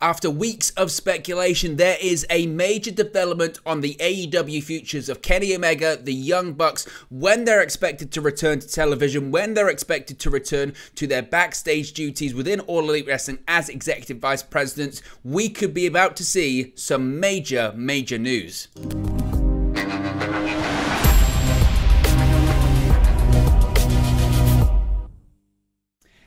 After weeks of speculation, there is a major development on the AEW futures of Kenny Omega, the Young Bucks, when they're expected to return to television, when they're expected to return to their backstage duties within All Elite Wrestling as executive vice presidents. We could be about to see some major news.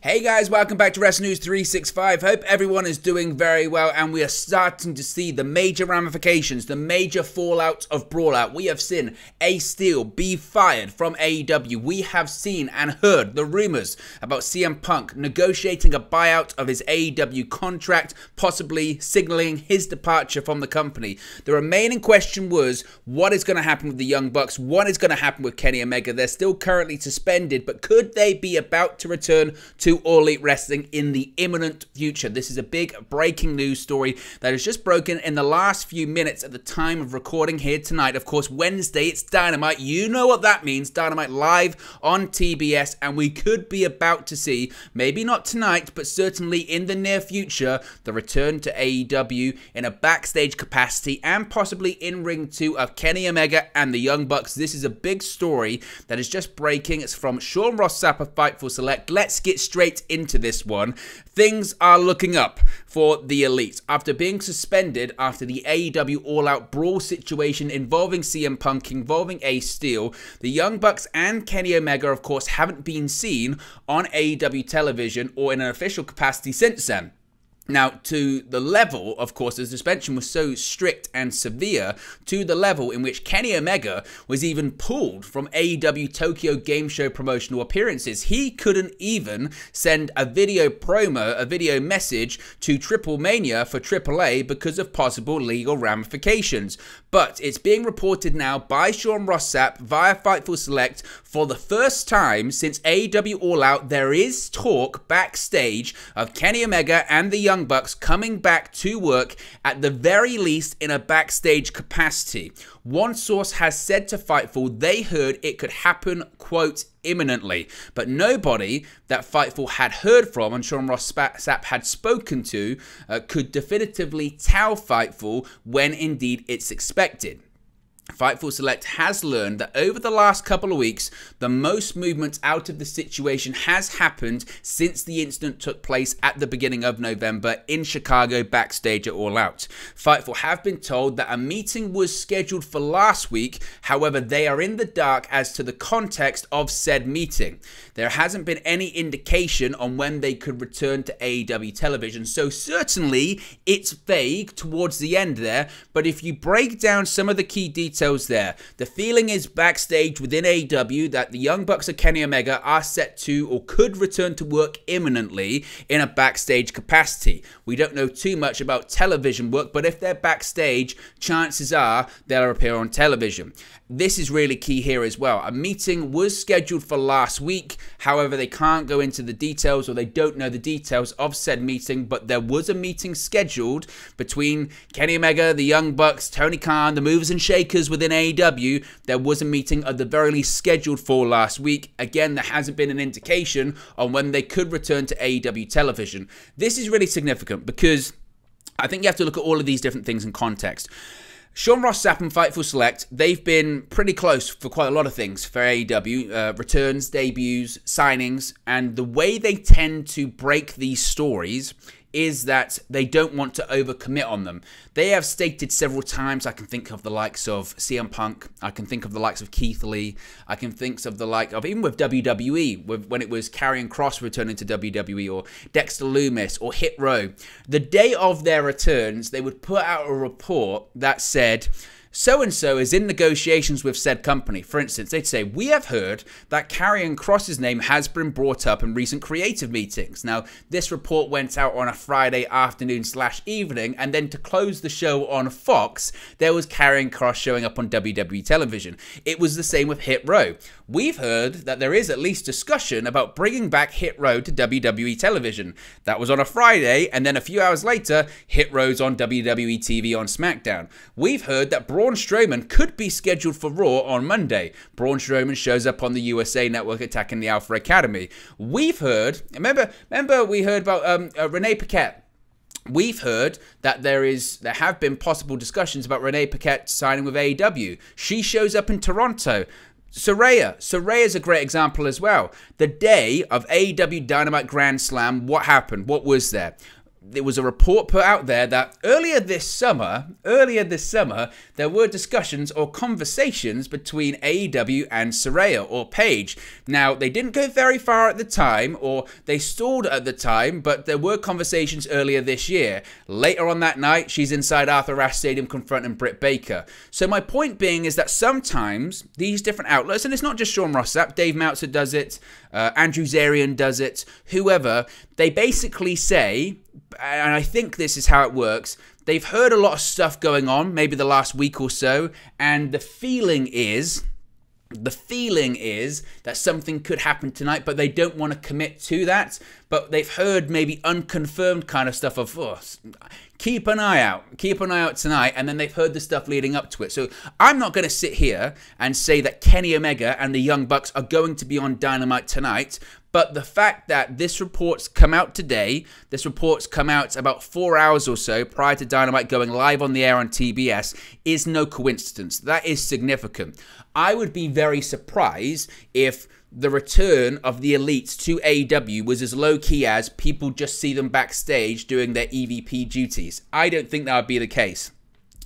Hey guys, welcome back to Wrestling News 365. Hope everyone is doing very well, and we are starting to see the major ramifications, the major fallout of Brawlout. We have seen Ace Steel be fired from AEW. We have seen and heard the rumors about CM Punk negotiating a buyout of his AEW contract, possibly signaling his departure from the company. The remaining question was, what is going to happen with the Young Bucks? What is going to happen with Kenny Omega? They're still currently suspended, but could they be about to return to All Elite Wrestling in the imminent future? This is a big breaking news story that has just broken in the last few minutes at the time of recording here tonight. Of course, Wednesday, it's Dynamite. You know what that means. Dynamite live on TBS, and we could be about to see, maybe not tonight, but certainly in the near future, the return to AEW in a backstage capacity and possibly in-ring too of Kenny Omega and the Young Bucks. This is a big story that is just breaking. It's from Sean Ross Sapp of Fightful Select. Let's get straight into this one. Things are looking up for the Elite. After being suspended after the AEW All-Out Brawl situation involving CM Punk, involving Ace Steel, the Young Bucks and Kenny Omega, of course, haven't been seen on AEW television or in an official capacity since then. Now, to the level, of course, the suspension was so strict and severe, to the level in which Kenny Omega was even pulled from AEW Tokyo Game Show promotional appearances. He couldn't even send a video promo, a video message to Triple Mania for AAA because of possible legal ramifications. But it's being reported now by Sean Ross Sapp via Fightful Select, for the first time since AEW All Out, there is talk backstage of Kenny Omega and the Young Bucks coming back to work, at the very least in a backstage capacity. One source has said to Fightful they heard it could happen, quote, imminently. But nobody that Fightful had heard from and Sean Ross Sapp had spoken to could definitively tell Fightful when indeed it's expected. Fightful Select has learned that over the last couple of weeks, the most movement out of the situation has happened since the incident took place at the beginning of November in Chicago backstage at All Out. Fightful have been told that a meeting was scheduled for last week, however they are in the dark as to the context of said meeting. There hasn't been any indication on when they could return to AEW television, so certainly it's vague towards the end there, but if you break down some of the key details there, the feeling is backstage within AEW that the Young Bucks and Kenny Omega are set to or could return to work imminently in a backstage capacity. We don't know too much about television work, but if they're backstage, chances are they'll appear on television. This is really key here as well. A meeting was scheduled for last week, however they can't go into the details, or they don't know the details of said meeting, but there was a meeting scheduled between Kenny Omega, the Young Bucks, Tony Khan, the movers and shakers within AEW. There was a meeting at the very least scheduled for last week. Again, there hasn't been an indication on when they could return to AEW television. This is really significant because I think you have to look at all of these different things in context. Sean Ross Sapp and Fightful Select, they've been pretty close for quite a lot of things for AEW, returns, debuts, signings, and the way they tend to break these stories is that they don't want to overcommit on them. They have stated several times, I can think of the likes of CM Punk, I can think of the likes of Keith Lee, I can think of the like of, even with WWE, when it was Karrion Kross returning to WWE, or Dexter Lumis, or Hit Row. The day of their returns, they would put out a report that said, so-and-so is in negotiations with said company. For instance, they'd say, we have heard that Karrion Kross's name has been brought up in recent creative meetings. Now, this report went out on a Friday afternoon/evening, and then to close the show on Fox, there was Karrion Kross showing up on WWE television. It was the same with Hit Row. We've heard that there is at least discussion about bringing back Hit Row to WWE television. That was on a Friday, and then a few hours later, Hit Row's on WWE TV on SmackDown. We've heard that Braun Strowman could be scheduled for Raw on Monday. Braun Strowman shows up on the USA Network attacking the Alpha Academy. We've heard, remember we heard about Renee Paquette we've heard that there have been possible discussions about Renee Paquette signing with AEW. She shows up in Toronto. Saraya is a great example as well. The day of AEW Dynamite Grand Slam, what happened? What was there? There was a report put out there that earlier this summer, there were discussions or conversations between AEW and Saraya or Paige. Now, they didn't go very far at the time, or they stalled at the time, but there were conversations earlier this year. Later on that night, she's inside Arthur Ashe Stadium confronting Britt Baker. So my point being is that sometimes these different outlets, and it's not just Sean Ross Sapp, Dave Meltzer does it, Andrew Zarian does it, whoever, they basically say, and I think this is how it works, they've heard a lot of stuff going on, maybe the last week or so, and the feeling is that something could happen tonight, but they don't want to commit to that. But they've heard maybe unconfirmed kind of stuff of, keep an eye out tonight, and then they've heard the stuff leading up to it. So I'm not going to sit here and say that Kenny Omega and the Young Bucks are going to be on Dynamite tonight, but the fact that this report's come out today, this report's come out about 4 hours or so prior to Dynamite going live on the air on TBS, is no coincidence. That is significant. I would be very surprised if the return of the Elites to AEW was as low-key as people just see them backstage doing their EVP duties. I don't think that would be the case.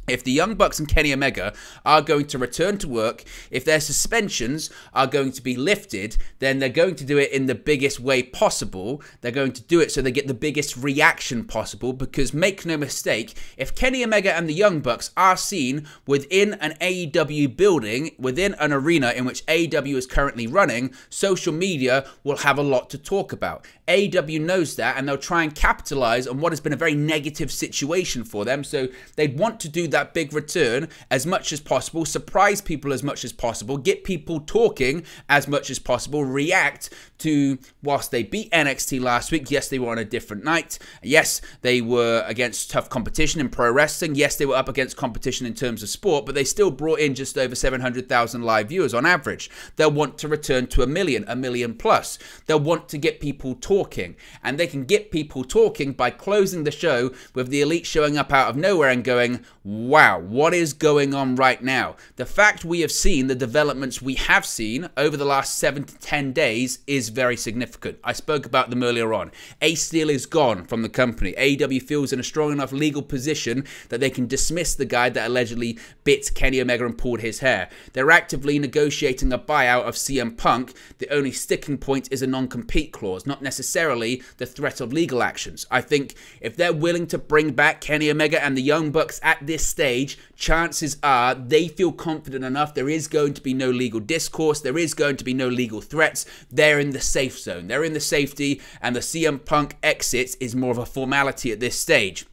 If the Young Bucks and Kenny Omega are going to return to work, if their suspensions are going to be lifted, then they're going to do it in the biggest way possible. They're going to do it so they get the biggest reaction possible, because make no mistake, if Kenny Omega and the Young Bucks are seen within an AEW building, within an arena in which AEW is currently running, social media will have a lot to talk about. AEW knows that, and they'll try and capitalize on what has been a very negative situation for them, so they'd want to do that big return as much as possible, surprise people as much as possible, get people talking as much as possible, react to, whilst they beat NXT last week, yes, they were on a different night, yes, they were against tough competition in pro wrestling, yes, they were up against competition in terms of sport, but they still brought in just over 700,000 live viewers on average. They'll want to return to a million plus. They'll want to get people talking, and they can get people talking by closing the show with the Elite showing up out of nowhere and going, wow, what is going on right now? The fact we have seen the developments we have seen over the last 7 to 10 days is very significant. I spoke about them earlier on. Ace Steel is gone from the company. AEW feels in a strong enough legal position that they can dismiss the guy that allegedly bit Kenny Omega and pulled his hair. They're actively negotiating a buyout of CM Punk. The only sticking point is a non-compete clause, not necessarily the threat of legal actions. I think if they're willing to bring back Kenny Omega and the Young Bucks at this stage, chances are they feel confident enough. There is going to be no legal discourse. There is going to be no legal threats. They're in the safe zone. They're in the safety, and the CM Punk exit is more of a formality at this stage.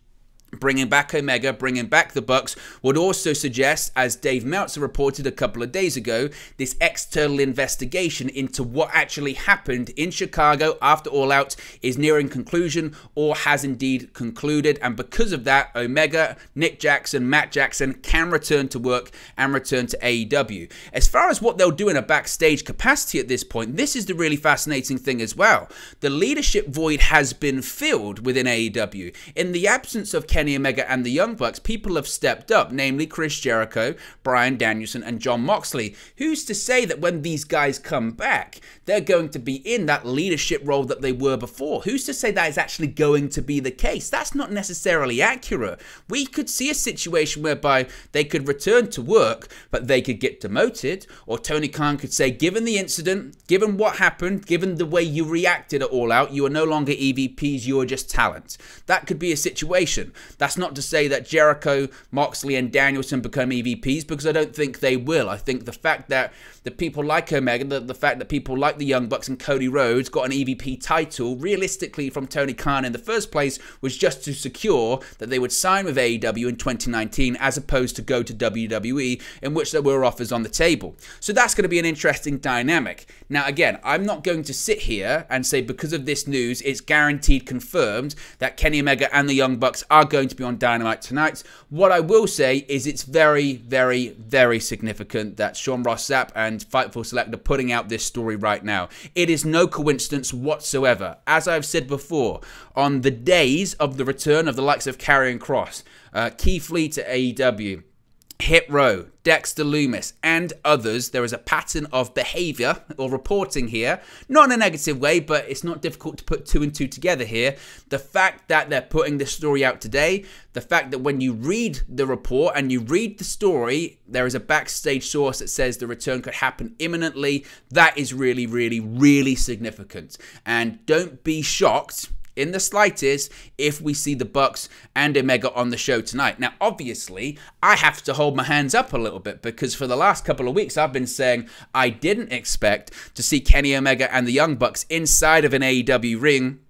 Bringing back Omega, bringing back the Bucks would also suggest, as Dave Meltzer reported a couple of days ago, this external investigation into what actually happened in Chicago after All Out is nearing conclusion or has indeed concluded. And because of that, Omega, Nick Jackson, Matt Jackson can return to work and return to AEW. As far as what they'll do in a backstage capacity at this point, this is the really fascinating thing as well. The leadership void has been filled within AEW. In the absence of Kenny Omega and the Young Bucks, people have stepped up, namely Chris Jericho, Bryan Danielson, and Jon Moxley. Who's to say that when these guys come back, they're going to be in that leadership role that they were before? Who's to say that is actually going to be the case? That's not necessarily accurate. We could see a situation whereby they could return to work, but they could get demoted, or Tony Khan could say, given the incident, given what happened, given the way you reacted at All Out, you are no longer EVPs, you are just talent. That could be a situation. That's not to say that Jericho, Moxley, and Danielson become EVPs, because I don't think they will. I think the fact that the people like Omega, the fact that people like the Young Bucks and Cody Rhodes got an EVP title, realistically from Tony Khan in the first place, was just to secure that they would sign with AEW in 2019 as opposed to go to WWE, in which there were offers on the table. So that's going to be an interesting dynamic. Now again, I'm not going to sit here and say because of this news, it's guaranteed confirmed that Kenny Omega and the Young Bucks are going going to be on Dynamite tonight. What I will say is it's very, very, very significant that Sean Ross Sapp and Fightful Select are putting out this story right now. It is no coincidence whatsoever. As I've said before, on the days of the return of the likes of Karrion Kross, Keith Lee to AEW, Hit Row, Dexter Lumis, and others, there is a pattern of behavior or reporting here. Not in a negative way, but it's not difficult to put 2 and 2 together here. The fact that they're putting this story out today, the fact that when you read the report and you read the story, there is a backstage source that says the return could happen imminently, that is really, really, really significant. And don't be shocked in the slightest if we see the Bucks and Omega on the show tonight. Now, obviously, I have to hold my hands up a little bit because for the last couple of weeks, I've been saying I didn't expect to see Kenny Omega and the Young Bucks inside of an AEW ring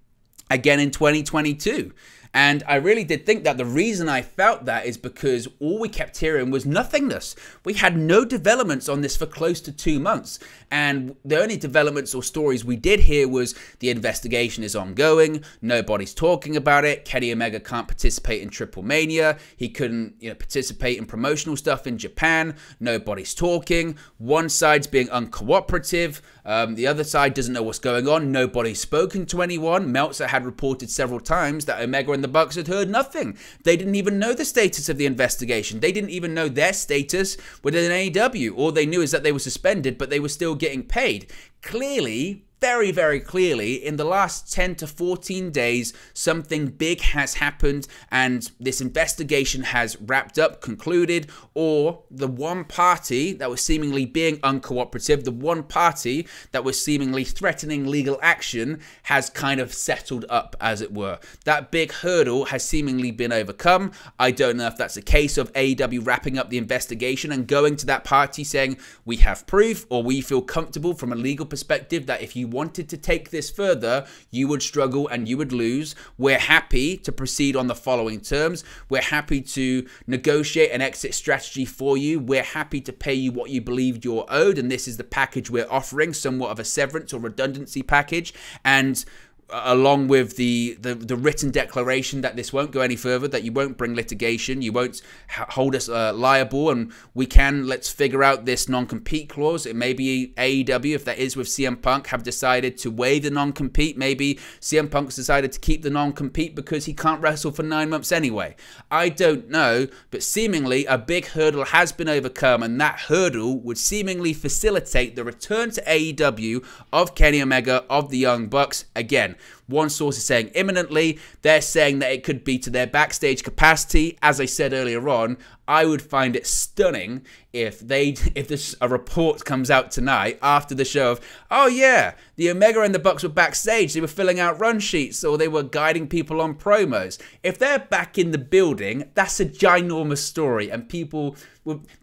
again in 2022. And I really did think that the reason I felt that is because all we kept hearing was nothingness. We had no developments on this for close to 2 months. And the only developments or stories we did hear was the investigation is ongoing. Nobody's talking about it. Kenny Omega can't participate in Triple Mania. He couldn't, participate in promotional stuff in Japan. Nobody's talking. One side's being uncooperative. The other side doesn't know what's going on. Nobody's spoken to anyone. Meltzer had reported several times that Omega and the Bucks had heard nothing. They didn't even know the status of the investigation. They didn't even know their status within AEW. All they knew is that they were suspended, but they were still getting paid. Clearly, very, very clearly, in the last 10 to 14 days, something big has happened and this investigation has wrapped up, concluded, or the one party that was seemingly being uncooperative, the one party that was seemingly threatening legal action has kind of settled up, as it were. That big hurdle has seemingly been overcome. I don't know if that's a case of AEW wrapping up the investigation and going to that party saying, we have proof, or we feel comfortable from a legal perspective that if you wanted to take this further, you would struggle and you would lose. We're happy to proceed on the following terms. We're happy to negotiate an exit strategy for you. We're happy to pay you what you believed you're owed, and this is the package we're offering, somewhat of a severance or redundancy package. And along with the written declaration that this won't go any further, that you won't bring litigation, you won't hold us liable, and let's figure out this non-compete clause. It may be AEW, if that is with CM Punk, have decided to waive the non-compete. Maybe CM Punk's decided to keep the non-compete because he can't wrestle for 9 months anyway. I don't know, but seemingly a big hurdle has been overcome, and that hurdle would seemingly facilitate the return to AEW of Kenny Omega, of the Young Bucks. Again, one source is saying imminently. They're saying that it could be to their backstage capacity. As I said earlier on, I would find it stunning if a report comes out tonight after the show of, oh yeah, the Omega and the Bucks were backstage. They were filling out run sheets or they were guiding people on promos. If they're back in the building, that's a ginormous story, and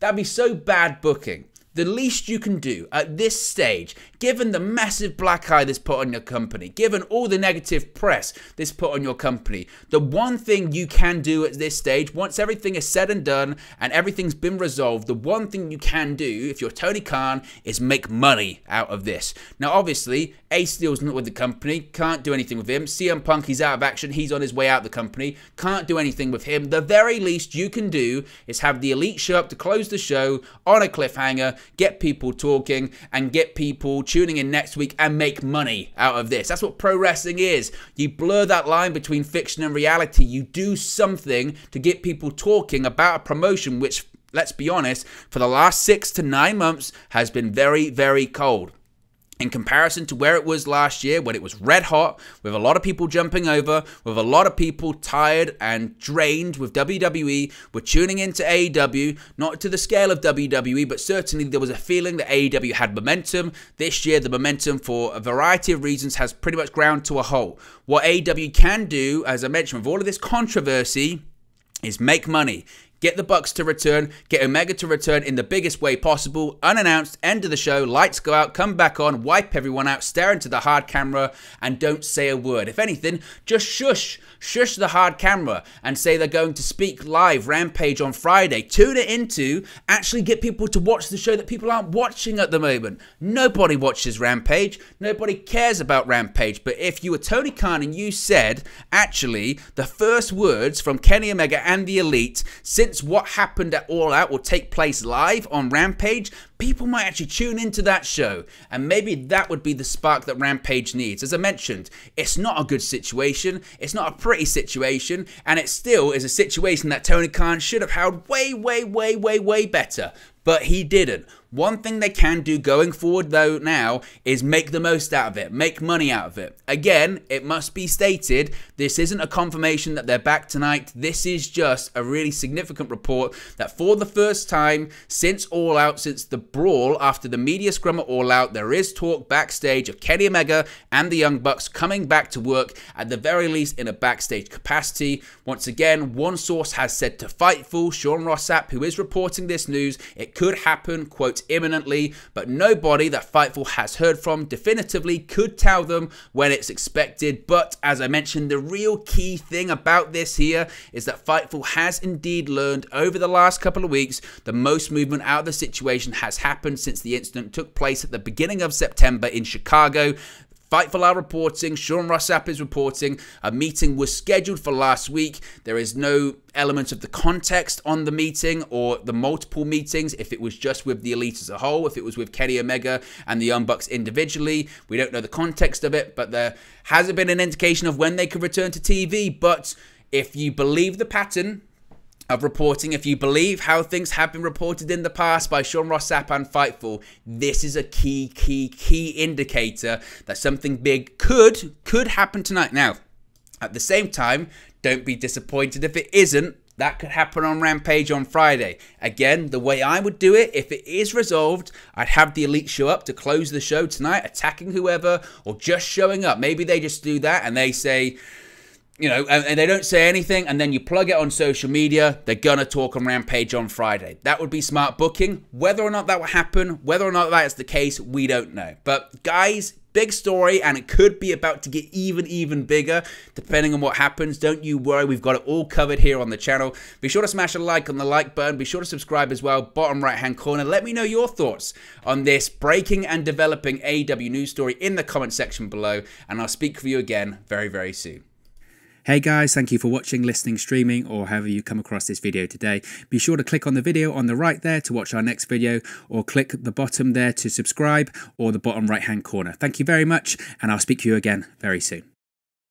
that'd be so bad booking. The least you can do at this stage, given the massive black eye this put on your company, given all the negative press this put on your company, the one thing you can do at this stage, once everything is said and done and everything's been resolved, the one thing you can do, if you're Tony Khan, is make money out of this. Now, obviously, Ace Steel's not with the company, can't do anything with him. CM Punk, he's out of action, he's on his way out of the company, can't do anything with him. The very least you can do is have the Elite show up to close the show on a cliffhanger, get people talking, and get people tuning in next week and make money out of this. That's what pro wrestling is. You blur that line between fiction and reality. You do something to get people talking about a promotion which, let's be honest, for the last 6 to 9 months has been very, very cold. In comparison to where it was last year, when it was red hot, with a lot of people jumping over, with a lot of people tired and drained with WWE, were tuning into AEW, not to the scale of WWE, but certainly there was a feeling that AEW had momentum. This year, the momentum, for a variety of reasons, has pretty much ground to a halt. What AEW can do, as I mentioned, with all of this controversy, is make money. Get the Bucks to return, get Omega to return in the biggest way possible, unannounced, end of the show, lights go out, come back on, wipe everyone out, stare into the hard camera, and don't say a word. If anything, just shush the hard camera and say they're going to speak live Rampage on Friday. Tune it into, actually get people to watch the show that people aren't watching at the moment. Nobody watches Rampage. Nobody cares about Rampage. But if you were Tony Khan and you said, actually, the first words from Kenny Omega and the Elite, since what happened at All Out will take place live on Rampage, people might actually tune into that show, and maybe that would be the spark that Rampage needs. As I mentioned, it's not a good situation, it's not a pretty situation, and it still is a situation that Tony Khan should have held way better, but he didn't. One thing they can do going forward though now is make the most out of it, make money out of it. Again, it must be stated, this isn't a confirmation that they're back tonight. This is just a really significant report that for the first time since All Out, since the brawl after the media scrum at All Out, there is talk backstage of Kenny Omega and the Young Bucks coming back to work, at the very least in a backstage capacity. Once again, one source has said to Fightful, Sean Ross Sapp, who is reporting this news, it could happen, quote, imminently, but nobody that Fightful has heard from definitively could tell them when it's expected. But as I mentioned, the real key thing about this here is that Fightful has indeed learned over the last couple of weeks the most movement out of the situation has happened since the incident took place at the beginning of September in Chicago. Fightful are reporting, Sean Ross Sapp is reporting, a meeting was scheduled for last week. There is no element of the context on the meeting or the multiple meetings, if it was just with the Elite as a whole, if it was with Kenny Omega and the Young Bucks individually. We don't know the context of it, but there hasn't been an indication of when they could return to TV. But if you believe the pattern of reporting, if you believe how things have been reported in the past by Sean Ross Sapp and Fightful, this is a key indicator that something big could happen tonight. Now, at the same time, don't be disappointed if it isn't. That could happen on Rampage on Friday. Again, the way I would do it, if it is resolved, I'd have the Elite show up to close the show tonight, attacking whoever, or just showing up. Maybe they just do that and they say, you know, and they don't say anything, and then you plug it on social media, they're gonna talk on Rampage on Friday. That would be smart booking. Whether or not that will happen, whether or not that is the case, we don't know. But guys, big story, and it could be about to get even bigger depending on what happens. Don't you worry, we've got it all covered here on the channel. Be sure to smash a like on the like button. Be sure to subscribe as well, bottom right hand corner. Let me know your thoughts on this breaking and developing AEW news story in the comment section below, and I'll speak with you again very soon. Hey guys, thank you for watching, listening, streaming, or however you come across this video today. Be sure to click on the video on the right there to watch our next video, or click the bottom there to subscribe, or the bottom right hand corner. Thank you very much, and I'll speak to you again very soon.